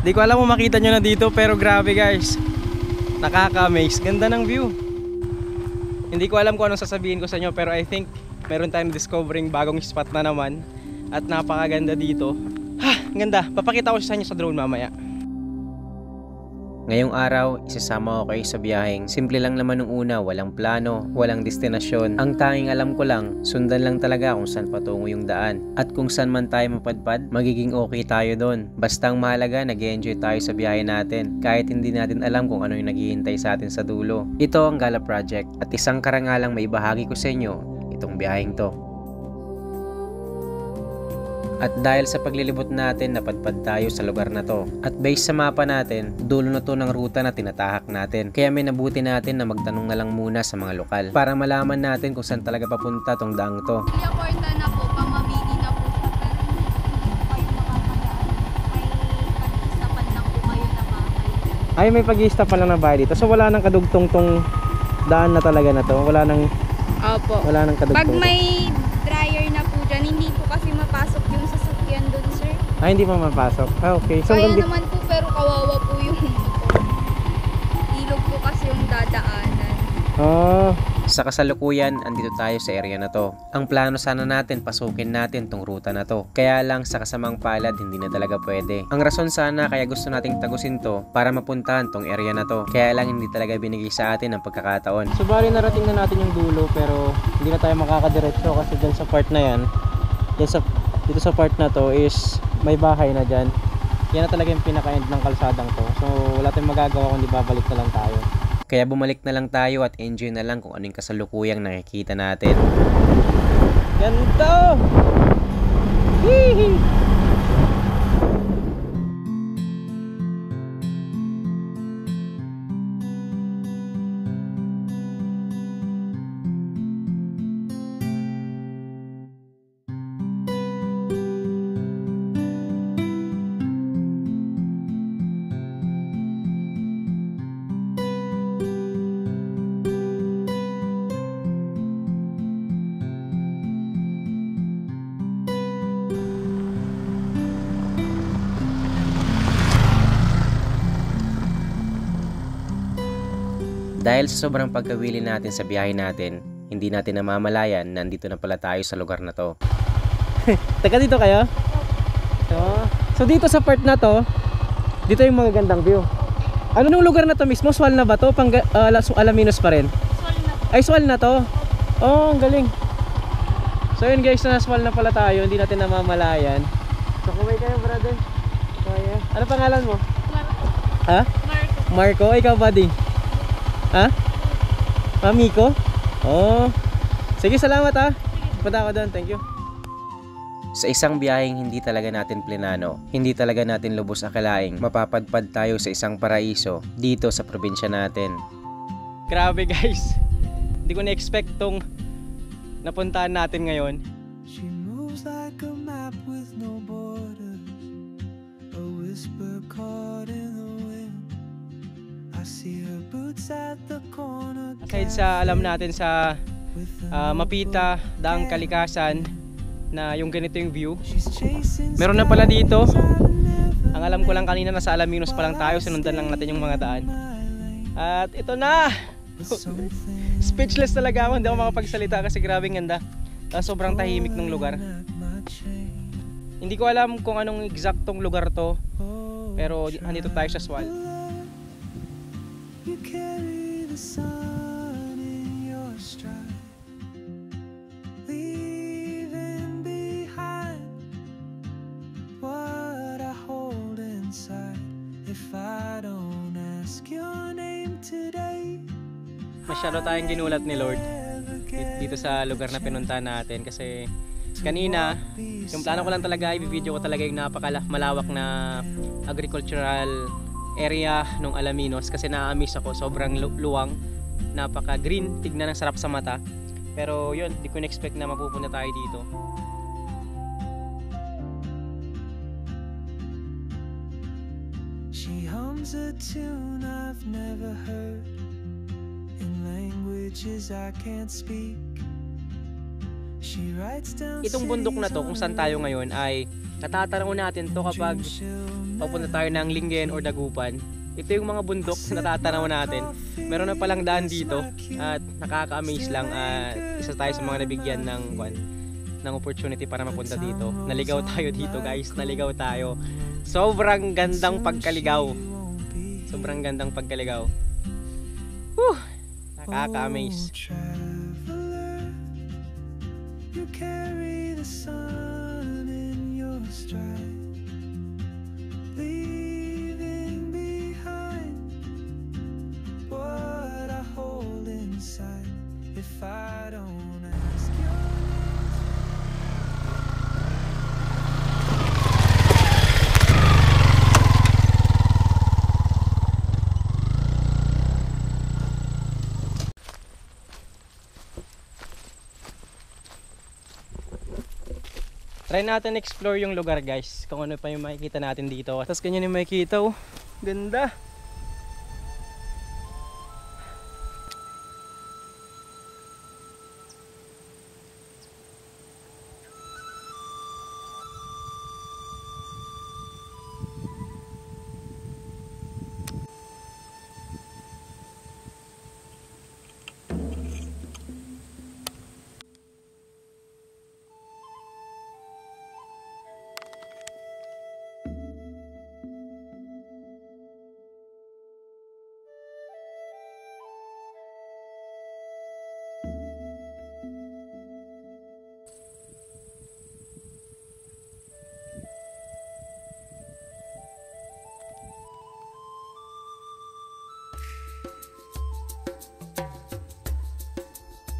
Di ko alam kung makita nyo na dito, pero grabe guys, nakaka-amaze. Ganda ng view. Hindi ko alam kung anong sasabihin ko sa inyo, pero I think meron tayong discovering bagong spot na naman. At napakaganda dito. Ganda, papakita ko sa inyo sa drone mamaya. Ngayong araw, isasama ko kayo sa biyaheng simple lang naman nung una, walang plano, walang destinasyon. Ang tanging alam ko lang, sundan lang talaga kung saan patungo yung daan. At kung saan man tayo mapadpad, magiging okay tayo doon. Basta ang mahalaga, nag-enjoy tayo sa biyahe natin. Kahit hindi natin alam kung ano yung naghihintay sa atin sa dulo. Ito ang Gala Project at isang karangalang maibahagi ko sa inyo itong biyaheng to. At dahil sa paglilibot natin, napadpad tayo sa lugar na to. At based sa mapa natin, dulo na to ng ruta na tinatahak natin. Kaya may nabuti natin na magtanong na lang muna sa mga lokal para malaman natin kung saan talaga papunta tong daang to. Porta na po, pamamili na po siya, pero hindi po kayo makakagaan. May pag-iistapan lang po kayo na bahay. Ay, may pag-i-stop pa lang na bahay dito. So wala nang kadugtong tong daan na talaga na to. Wala nang kadugtong. Pag may dryer na po dyan, hindi po kasi mapasok yung sasakyan doon, sir. Ay, hindi pa mapasok. Okay. So, Kaya naman po, pero kawawa po yung ilog po kasi yung dadaanan. Sa kasalukuyan, andito tayo sa area na to. Ang plano sana natin, pasukin natin tong ruta na to. Kaya lang sa kasamang palad, hindi na talaga pwede. Ang rason sana kaya gusto nating tagusin to para mapuntahan tong area na to. Kaya lang hindi talaga binigay sa atin ang pagkakataon. So bali narating na natin yung dulo, pero hindi na tayo makakadiretso kasi dyan sa part na yan, dito sa part na to is may bahay na dyan. Yan na talaga yung pinaka-end ng kalsadang to. So wala tayong magagawa kundi babalik na lang tayo. Kaya bumalik na lang tayo at enjoy na lang kung ano yung kasalukuyang nakikita natin. Ganito! Hihi! Dahil sa sobrang pagkawili natin sa biyahe natin, hindi natin namamalayan na nandito na pala tayo sa lugar na to. Taga dito kayo? So dito sa part na to, dito yung magagandang view. Ano nung lugar na to mismo? Swal na ba to? Alaminos pa rin? Swal na po. Ay, swal na to? Oh, ang galing. So yun guys, na swal na pala tayo, hindi natin namamalayan. So kumay kayo brother. Kaya. Ano pangalan mo? Marco. Ha? Marco. Marco, ikaw buddy? Ha? Miko? Oh. Sige, salamat ha. Punta ako doon, thank you. Sa isang biyaheng hindi talaga natin plinano, hindi talaga natin lubos akalaing mapapadpad tayo sa isang paraiso dito sa probinsya natin. Grabe guys. Hindi ko na-expect tong napuntahan natin ngayon. She moves like a map with no borders, a whisper caught in the wind. I see her boots at the corner. Aside sa alam natin sa Mapita, Daang Kalikasan na yung ganito yung view, meron na pala dito. Ang alam ko lang kanina nasa Alaminos pa lang tayo, sinundan lang natin yung mga daan. At ito na. Speechless talaga ako, hindi ako makapagsalita kasi grabing ganda. Sobrang tahimik ng lugar. Hindi ko alam kung anong eksaktong lugar to, pero andito tayo sa Swal. You carry the sun in your stride, leaving behind what I hold inside. If I don't ask your name today, Masyado tayong ginulat ni Lord dito sa lugar na pinuntahan natin kasi kanina yung plano ko lang talaga i-video ko talaga yung napakamalawak na agricultural area ng Alaminos kasi na-amaze ako, sobrang luwang, napaka green, tignan ng sarap sa mata, pero yun, di ko na-expect na mapupunta tayo dito. she hums a tune I've never heard in languages I can't speak. She writes down Itong bundok na to kung saan tayo ngayon ay natatanaw natin to kapag papunta tayo ng Linggen or Dagupan. Ito yung mga bundok na natatanaw natin. Meron na palang daan dito at nakaka-amaze lang at isa tayo sa mga nabigyan ng opportunity para mapunta dito. Naligaw tayo dito guys, naligaw tayo. Sobrang gandang pagkaligaw. Sobrang gandang pagkaligaw. Whew! Nakaka-amaze. You carry the sun in your stride, leaving behind what I hold inside. If I don't ask your Try natin explore yung lugar guys, kung ano pa yung makikita natin dito. Tapos ganyan yung makikita, oh. Ganda.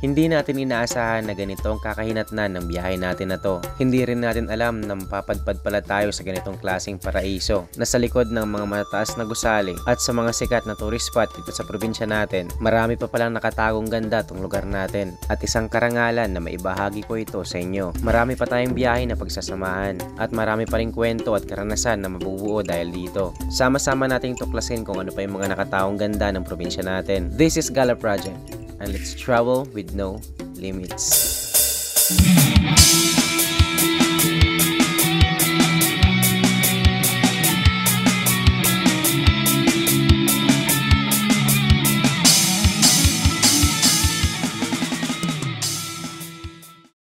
Hindi natin inaasahan na ganito ang kakahinatnan ng biyahe natin na to. Hindi rin natin alam na mapapadpad pala tayo sa ganitong klaseng paraiso na sa likod ng mga matataas na gusali at sa mga sikat na tourist spot dito sa probinsya natin. Marami pa palang nakatagong ganda tong lugar natin at isang karangalan na maibahagi ko ito sa inyo. Marami pa tayong biyahe na pagsasamahan at marami pa ring kwento at karanasan na mabubuo dahil dito. Sama-sama nating tuklasin kung ano pa yung mga nakataong ganda ng probinsya natin. This is Gala Project and let's travel with no limits.